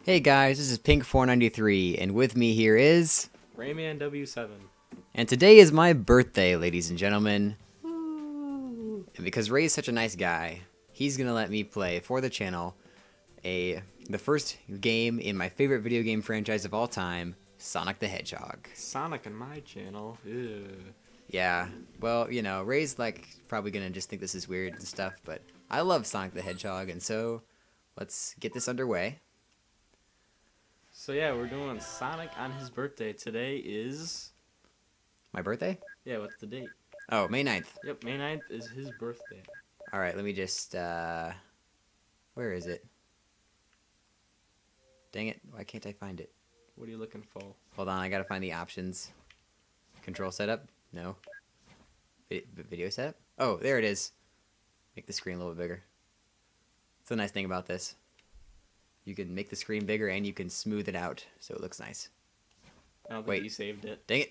Hey guys, this is Pink493, and with me here is... Rayman W7. And today is my birthday, ladies and gentlemen. Woo. And because Ray's such a nice guy, he's gonna let me play for the channel the first game in my favorite video game franchise of all time, Sonic the Hedgehog. Sonic on my channel. Ew. Yeah, well, you know, Ray's like probably gonna just think this is weird and stuff, but I love Sonic the Hedgehog, and so let's get this underway. So yeah, we're doing Sonic on his birthday. Today is... My birthday? Yeah, what's the date? Oh, May 9th. Yep, May 9th is his birthday. Alright, let me just, where is it? Dang it, why can't I find it? What are you looking for? Hold on, I gotta find the options. Control setup? No. Video setup? Oh, there it is. Make the screen a little bit bigger. That's the nice thing about this. You can make the screen bigger and you can smooth it out so it looks nice. I don't think Wait. you saved it. Dang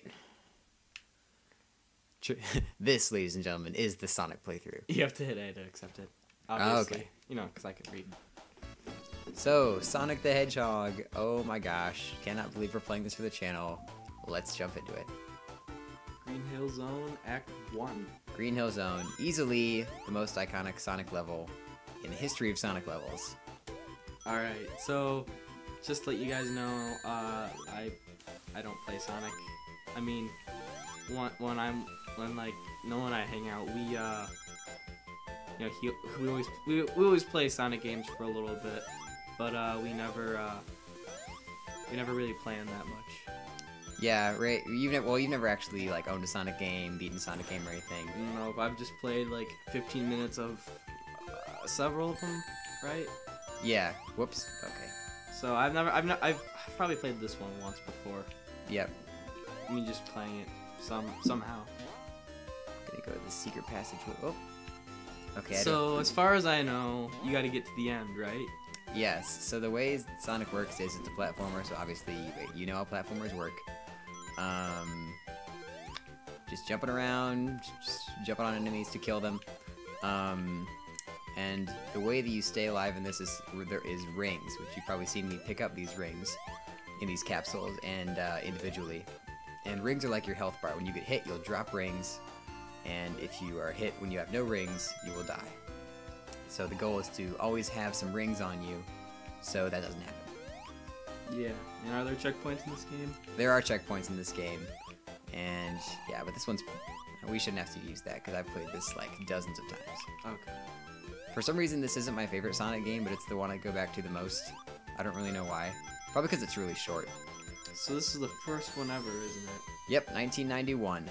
it. This, ladies and gentlemen, is the Sonic playthrough. You have to hit A to accept it. Oh, Obviously. okay. You know, because I can read. So, Sonic the Hedgehog. Oh my gosh. Cannot believe we're playing this for the channel. Let's jump into it. Green Hill Zone, Act 1. Green Hill Zone. Easily the most iconic Sonic level in the history of Sonic levels. Alright, so just to let you guys know, I don't play Sonic. I mean, when Noah and I hang out, we always play Sonic games for a little bit, but we never really play them that much. Yeah, Ray, you've never actually like owned a Sonic game, beaten a Sonic game or anything. No, I've just played like 15 minutes of several of them, right? Yeah. Whoops. Okay. So I've probably played this one once before. Yep. I mean, just playing it somehow. Gonna go to the secret passage. Oh. Okay. So as far as I know, you got to get to the end, right? Yes. So the way Sonic works is it's a platformer. So obviously you know how platformers work. Just jumping around, just jumping on enemies to kill them. And the way that you stay alive in this is there is rings, which you've probably seen me pick up these rings in these capsules and individually. And rings are like your health bar. When you get hit, you'll drop rings, and if you are hit when you have no rings, you will die. So the goal is to always have some rings on you, so that doesn't happen. Yeah. And are there checkpoints in this game? There are checkpoints in this game, and yeah, but this one's... We shouldn't have to use that, because I've played this like dozens of times. Okay. For some reason, this isn't my favorite Sonic game, but it's the one I go back to the most. I don't really know why. Probably because it's really short. So this is the first one ever, isn't it? Yep, 1991.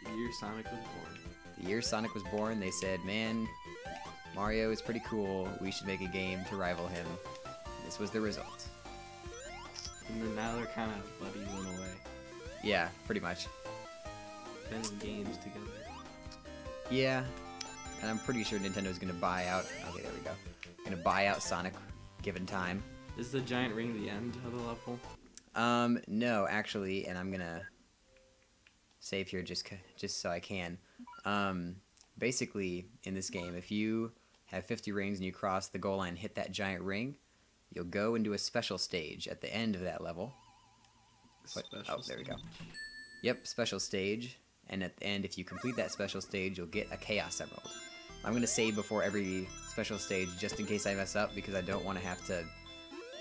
The year Sonic was born. The year Sonic was born, they said, man, Mario is pretty cool. We should make a game to rival him. This was the result. And then now they're kind of buddies in a way. Yeah, pretty much. Been in games together. Yeah, and I'm pretty sure Nintendo's gonna buy out... Okay, there we go. Gonna buy out Sonic, given time. Is the giant ring the end of the level? No, actually, and I'm gonna save here just so I can. Basically, in this game, if you have 50 rings and you cross the goal line and hit that giant ring, you'll go into a special stage at the end of that level. Oh, there we go. Yep, special stage. And at the end, if you complete that special stage, you'll get a Chaos Emerald. I'm going to save before every special stage just in case I mess up, because I don't want to have to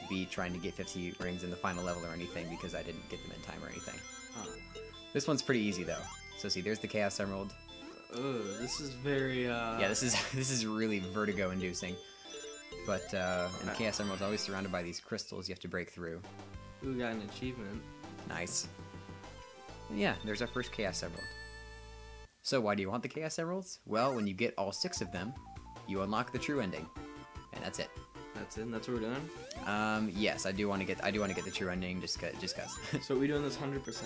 be trying to get 50 rings in the final level or anything because I didn't get them in time or anything. Oh. This one's pretty easy though. So see, there's the Chaos Emerald. Ugh, this is very Yeah, this is really vertigo inducing. But and the Chaos Emerald's always surrounded by these crystals you have to break through. We got an achievement. Nice. And yeah, there's our first Chaos Emerald. So why do you want the Chaos Emeralds? Well, when you get all 6 of them, you unlock the true ending. And that's it. That's it? And that's what we're doing? Yes, I do want to get the true ending just cause. So are we doing this 100%?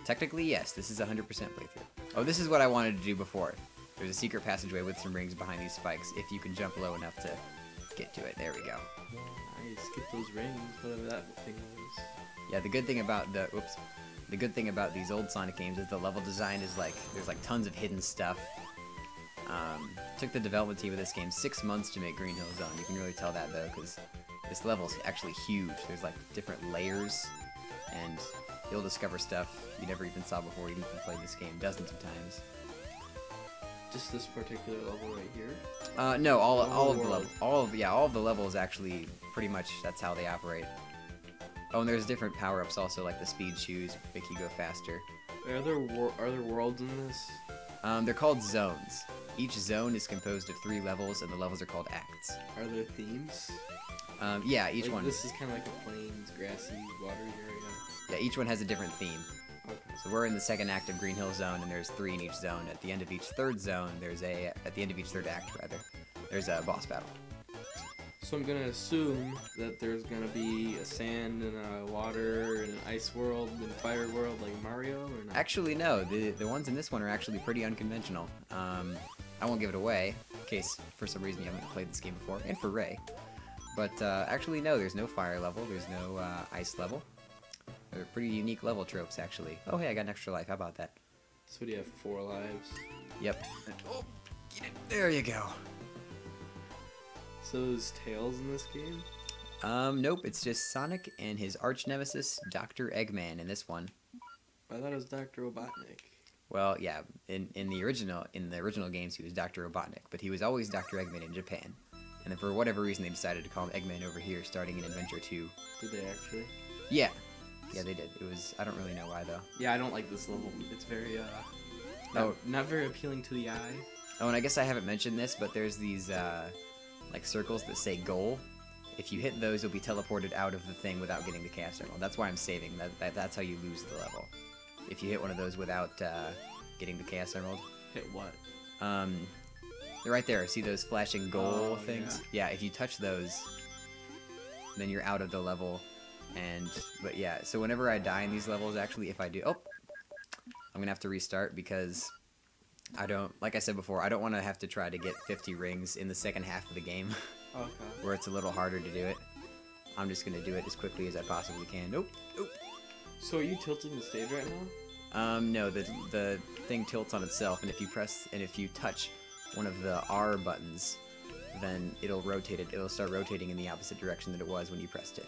Technically, yes, this is a 100% playthrough. Oh, this is what I wanted to do before. There's a secret passageway with some rings behind these spikes, if you can jump low enough to get to it. There we go. Nice, get those rings, whatever that thing was. Yeah, the good thing about the good thing about these old Sonic games is the level design is like, there's like tons of hidden stuff. Took the development team of this game 6 months to make Green Hill Zone. You can really tell that though, because this level's actually huge. There's like different layers, and you'll discover stuff you never even saw before, even if you played this game dozens of times. Just this particular level right here? No, all of the world. level, all of the levels actually pretty much that's how they operate. Oh, and there's different power-ups also, like the speed shoes make you go faster. Are there worlds in this? They're called zones. Each zone is composed of 3 levels, and the levels are called acts. Are there themes? Yeah, each Like, one. This is kind of like a plains, grassy, watery area. Yeah, each one has a different theme. Okay. So we're in the second act of Green Hill Zone, and there's 3 in each zone. At the end of each third zone, at the end of each third act, rather, there's a boss battle. So I'm gonna assume that there's gonna be a sand and a water and an ice world and fire world like Mario, or not? Actually, no. The ones in this one are actually pretty unconventional. I won't give it away, in case for some reason you haven't played this game before, and for Ray. But actually, no. There's no fire level. There's no ice level. They're pretty unique level tropes, actually. Oh, hey, I got an extra life. How about that? So do you have 4 lives? Yep. Oh, get it. There you go. So there's Tails in this game? Nope. It's just Sonic and his arch nemesis, Dr. Eggman, in this one. I thought it was Dr. Robotnik. Well, yeah. In the original games, he was Dr. Robotnik, but he was always Dr. Eggman in Japan. And then for whatever reason, they decided to call him Eggman over here, starting in Adventure 2. Did they actually? Yeah. Yeah, they did. It was. I don't really know why though. Yeah, I don't like this level. It's very not very appealing to the eye. Oh, and I guess I haven't mentioned this, but there's these like circles that say goal. If you hit those, you'll be teleported out of the thing without getting the Chaos Emerald. That's why I'm saving. That's how you lose the level. If you hit one of those without getting the Chaos Emerald. Hit what? They're right there. See those flashing goal things? Yeah. If you touch those, then you're out of the level. But yeah, so whenever I die in these levels, actually, if I do, I'm gonna have to restart because I don't, like I said before, I don't want to have to try to get 50 rings in the second half of the game, Okay. where it's a little harder to do it. I'm just gonna do it as quickly as I possibly can. Nope. So are you tilting the stage right now? No, the thing tilts on itself, and if you touch one of the R buttons, then it'll rotate it. It'll start rotating in the opposite direction that it was when you pressed it.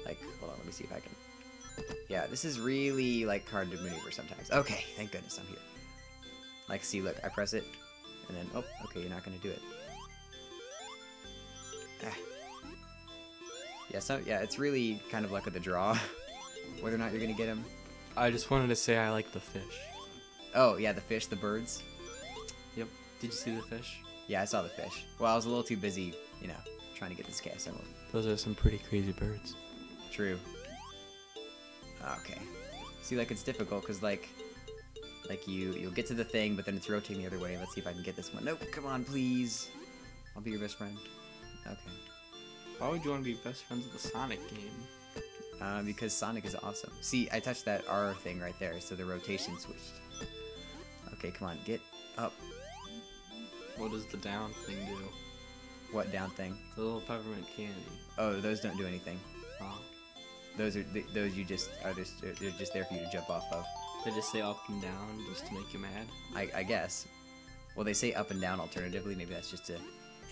Like, hold on, let me see if I can. Yeah, this is really, like, hard to maneuver sometimes. Okay, thank goodness I'm here. Like, see, look, I press it, and then, oh, okay, you're not gonna do it. Yeah, it's really kind of luck of the draw, whether or not you're gonna get him. I just wanted to say I like the fish. Oh, yeah, the fish, the birds. Yep. Did you see the fish? Yeah, I saw the fish. Well, I was a little too busy, trying to get this Chaos Emerald. Those are some pretty crazy birds. True. Okay. See, like, it's difficult, because, like you'll get to the thing, but then it's rotating the other way. Let's see if I can get this one. Nope, come on, please. I'll be your best friend. Okay. Why would you want to be best friends with the Sonic game? Because Sonic is awesome. See, I touched that R thing right there, so the rotation switched. Okay, come on, get up. What does the down thing do? What down thing? The little peppermint candy. Oh, those don't do anything. Oh. Those you just they're just there for you to jump off of. They just say up and down just to make you mad? I guess. Well, they say up and down alternatively. Maybe that's just to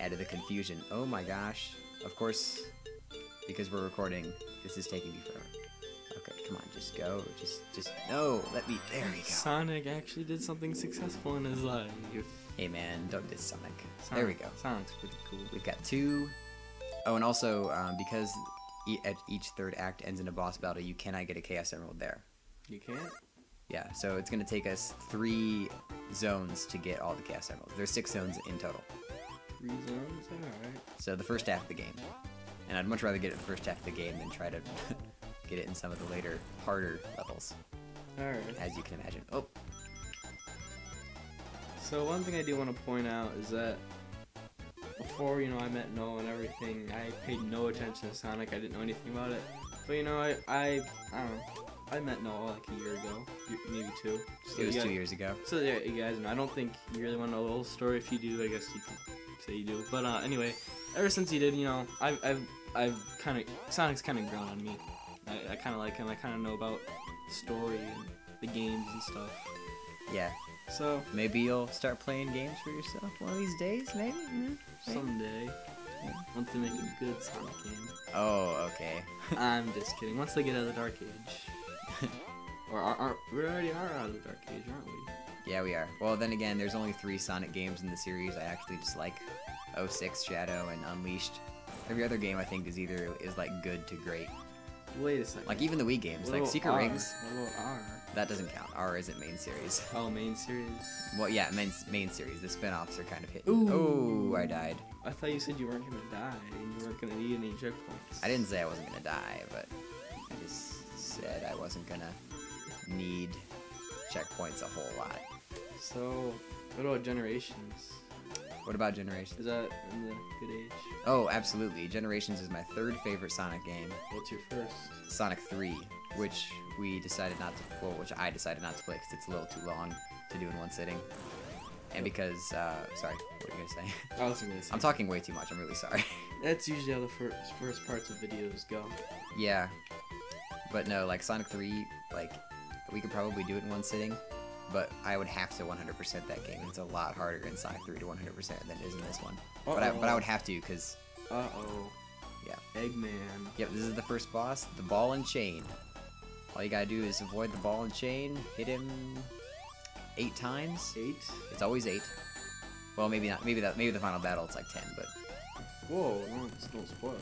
add to the confusion. Oh my gosh. Of course, because we're recording, this is taking me forever. Okay, come on, just go. Just no, let me. There we go. Sonic actually did something successful in his life. Hey man, don't diss Sonic. There we go. Sonic's pretty cool. We've got 2. Oh, and also, because each third act ends in a boss battle, you cannot get a Chaos Emerald there. You can't? Yeah, so it's going to take us 3 zones to get all the Chaos Emeralds. There's 6 zones in total. 3 zones? Alright. So the first half of the game. And I'd much rather get it the first half of the game than try to get it in some of the later, harder levels. Alright. As you can imagine. Oh. So one thing I do want to point out is that before, I met Noah and everything, I paid no attention to Sonic. I didn't know anything about it. But, I don't know. I met Noah like a year ago, maybe 2. So It was 2 years ago. So yeah, you guys know. I don't think you really want to know the whole story. If you do, I guess you can say you do. But anyway, ever since he did, I've kind of Sonic's kind of grown on me. I kind of like him. I kind of know about the story and the games and stuff. Yeah. So maybe you'll start playing games for yourself one of these days, maybe? someday. Once they make a good Sonic game. Oh, okay. I'm just kidding. Once they get out of the Dark Age. Or we already are out of the Dark Age, aren't we? Yeah, we are. Well, then again, there's only 3 Sonic games in the series I actually just like. 06, Shadow, and Unleashed. Every other game I think is like good to great. Wait a second. Like even the Wii games, What like about Secret R? Rings. What about R? That doesn't count. R isn't main series. Oh, main series. Well, yeah, main series. The spin-offs are kind of hit. Ooh. Oh, I died. I thought you said you weren't gonna die and you weren't gonna need any checkpoints. I didn't say I wasn't gonna die, but I just said I wasn't gonna need checkpoints a whole lot. So, what about Generations? What about Generations? Is that in the good age? Oh, absolutely. Generations is my 3rd favorite Sonic game. What's your first? Sonic 3, which we decided not to, well, which I decided not to play because it's a little too long to do in one sitting. And because, sorry, what are you gonna say? I was gonna say. I'm talking way too much, I'm really sorry. That's usually how the first parts of videos go. Yeah. But no, like Sonic 3, like, we could probably do it in one sitting, but I would have to 100% that game. It's a lot harder in Sonic 3 to 100% than it is in this one. But I would have to, because... Uh-oh. Yeah. Eggman. Yep, this is the first boss, the ball and chain. All you gotta do is avoid the ball and chain, hit him 8 times. 8? It's always 8. Well, maybe not. Maybe the final battle it's like 10, but... Whoa, don't spoil it.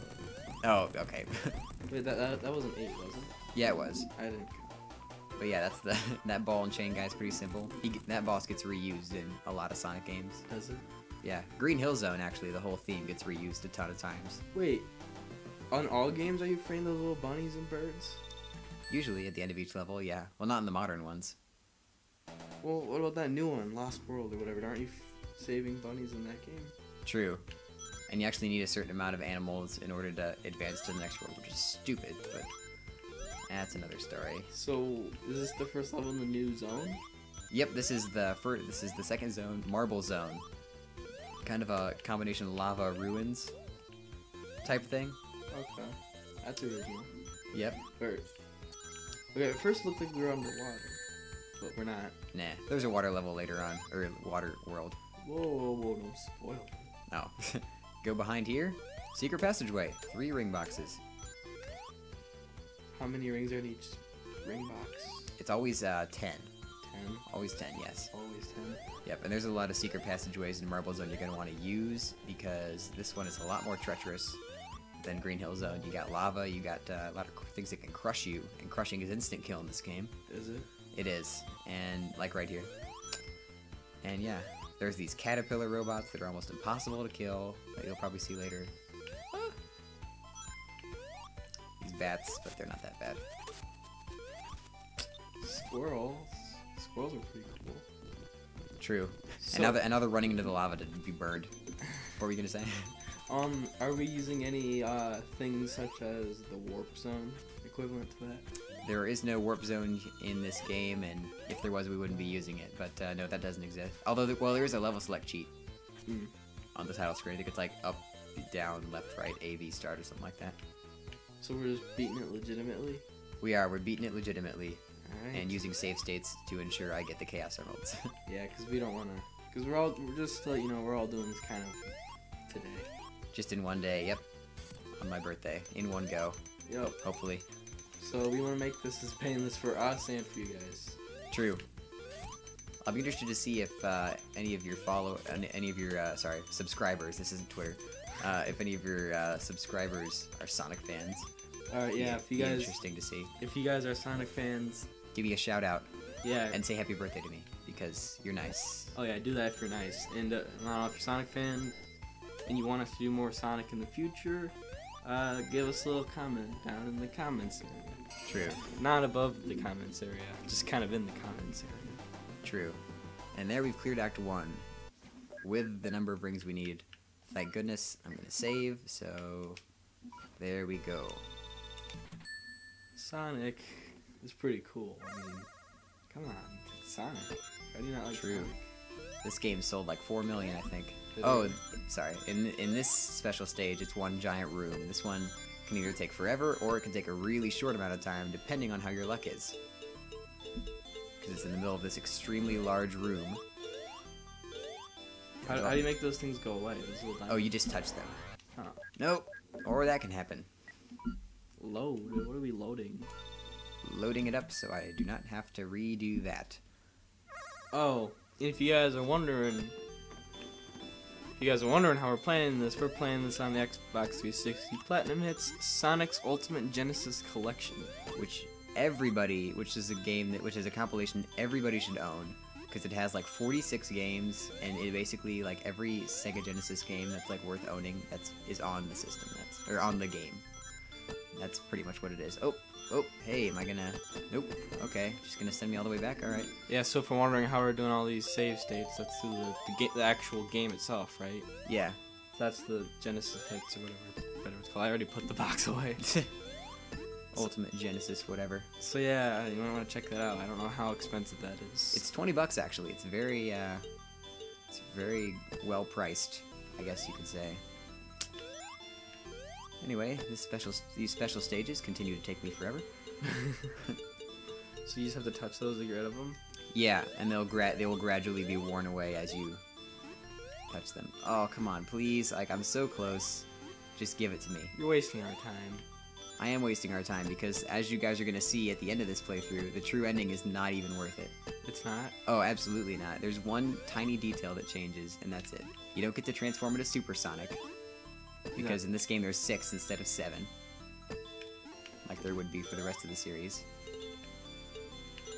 Oh, okay. Wait, that wasn't 8, was it? Yeah, it was. I didn't. But yeah, that's that ball and chain guy's pretty simple. That boss gets reused in a lot of Sonic games. Does it? Yeah, Green Hill Zone actually, the whole theme gets reused a ton of times. Wait, on all games are you freeing those little bunnies and birds? Usually at the end of each level, yeah. Well, not in the modern ones. Well, what about that new one, Lost World or whatever? Aren't you saving bunnies in that game? True. And you actually need a certain amount of animals in order to advance to the next world, which is stupid, but that's another story. So, is this the first level in the new zone? Yep, this is the second zone, Marble Zone. Kind of a combination of lava ruins type thing. Okay, that's original. Yep. Okay, at first it looked like we were underwater, but we're not. Nah, there's a water level later on, or water world. Whoa, don't spoil it. Oh. Go behind here. Secret passageway. 3 ring boxes. How many rings are in each ring box? It's always 10. 10? Always 10, yes. Always 10? Yep, and there's a lot of secret passageways in Marble Zone you're going to want to use because this one is a lot more treacherous than Green Hill Zone. You got lava, you got a lot of things that can crush you, and crushing is instant kill in this game. Is it? It is, and like right here. And yeah, there's these caterpillar robots that are almost impossible to kill that you'll probably see later. These bats, but they're not that bad. Squirrels. Squirrels are pretty cool. True. So, and now they're running into the lava to be burned. What were you gonna say? Are we using any things such as the warp zone equivalent to that? There is no warp zone in this game, and if there was, we wouldn't be using it. But no, that doesn't exist. Although, there is a level select cheat on the title screen. I think it's like up, down, left, right, A, B, start, or something like that. So we're just beating it legitimately? We're beating it legitimately, Alright. and using save states to ensure I get the Chaos Emeralds. Yeah, because we don't want to... Because we're just to let you know, we're all doing this kind of today. Just in one day, yep. On my birthday, in one go. Yep. Hopefully. So we want to make this as painless for us and for you guys. True. I'll be interested to see if any of your subscribers, this isn't Twitter, if any of your subscribers are Sonic fans. Alright, yeah, if you guys... interesting to see. If you guys are Sonic fans... Give me a shout out. Yeah. And say happy birthday to me, because you're nice. Oh yeah, do that if you're nice. And if you're a Sonic fan, and you want us to do more Sonic in the future, give us a little comment down in the comments area. True. Not above the comments area, just kind of in the comments area. True. And there we've cleared Act 1 with the number of rings we need. Thank goodness. I'm going to save, so there we go. Sonic is pretty cool. I mean, come on, it's Sonic. How do you not like True. Sonic? This game sold like 4 million, I think. Did Oh, it? sorry. In this special stage, it's one giant room. This one can either take forever, or it can take a really short amount of time, depending on how your luck is. Because it's in the middle of this extremely large room. How do you make those things go away? Those little Oh, you just touch them. Huh. Nope. Or that can happen. Load. What are we loading? Loading it up so I do not have to redo that. Oh, if you guys are wondering, how we're playing this on the Xbox 360 Platinum Hits Sonic's Ultimate Genesis Collection. Which is a compilation everybody should own, because it has like 46 games, and it basically, like, every Sega Genesis game that's like worth owning is on the system, or on the game. That's pretty much what it is. Oh, hey, am I gonna? Nope. Okay, just gonna send me all the way back. All right. Yeah. So if you're wondering how we're doing all these save states, that's through the actual game itself, right? Yeah. That's the Genesis Hits or whatever it's called. I already put the box away. Ultimate Genesis, whatever. So yeah, you might want to check that out. I don't know how expensive that is. It's $20 actually. It's very well priced, I guess you could say. Anyway, these special stages continue to take me forever. So you just have to touch those to get rid of them? Yeah, and they will gradually be worn away as you touch them. Oh, come on, please. Like, I'm so close. Just give it to me. You're wasting our time. I am wasting our time because, as you guys are going to see at the end of this playthrough, the true ending is not even worth it. It's not? Oh, absolutely not. There's one tiny detail that changes, and that's it. You don't get to transform into Supersonic, because in this game there's 6 instead of 7. Like there would be for the rest of the series.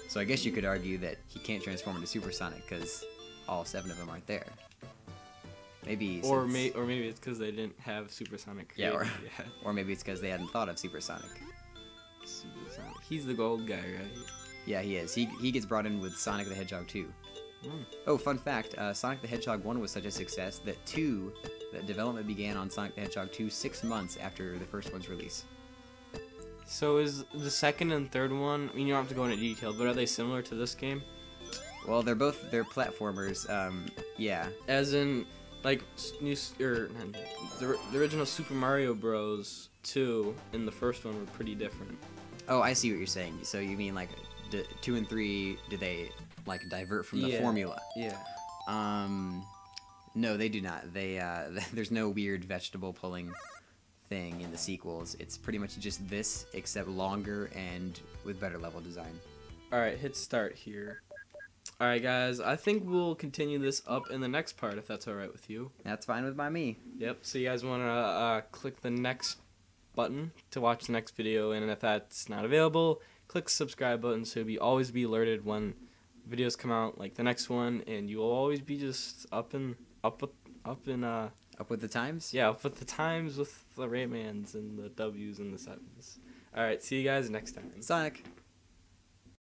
So I guess you could argue that he can't transform into Supersonic because all 7 of them aren't there. Maybe or maybe it's because they didn't have Supersonic created. Or maybe it's because they hadn't thought of Supersonic. Supersonic. He's the gold guy, right? Yeah, he is. He gets brought in with Sonic the Hedgehog 2. Oh, fun fact, Sonic the Hedgehog 1 was such a success that development began on Sonic the Hedgehog 2 6 months after the first one's release. So is the second and third one, I mean, you don't have to go into detail, but are they similar to this game? Well, they're platformers, yeah. As in, like, the original Super Mario Bros. 2 and the first one were pretty different. Oh, I see what you're saying. So you mean, like, 2 and 3, do they, like, divert from the formula? Yeah. No, they do not. There's no weird vegetable pulling thing in the sequels. It's pretty much just this, except longer and with better level design. Alright, hit start here. Alright guys, I think we'll continue this up in the next part, if that's alright with you. That's fine with me. Yep, so you guys want to click the next button to watch the next video, and if that's not available, click the subscribe button so you'll always be alerted when videos come out, like the next one, and you will always be just up with the times? Yeah, up with the times with the Raymans and the W's and the 7s. Alright, see you guys next time. Sonic!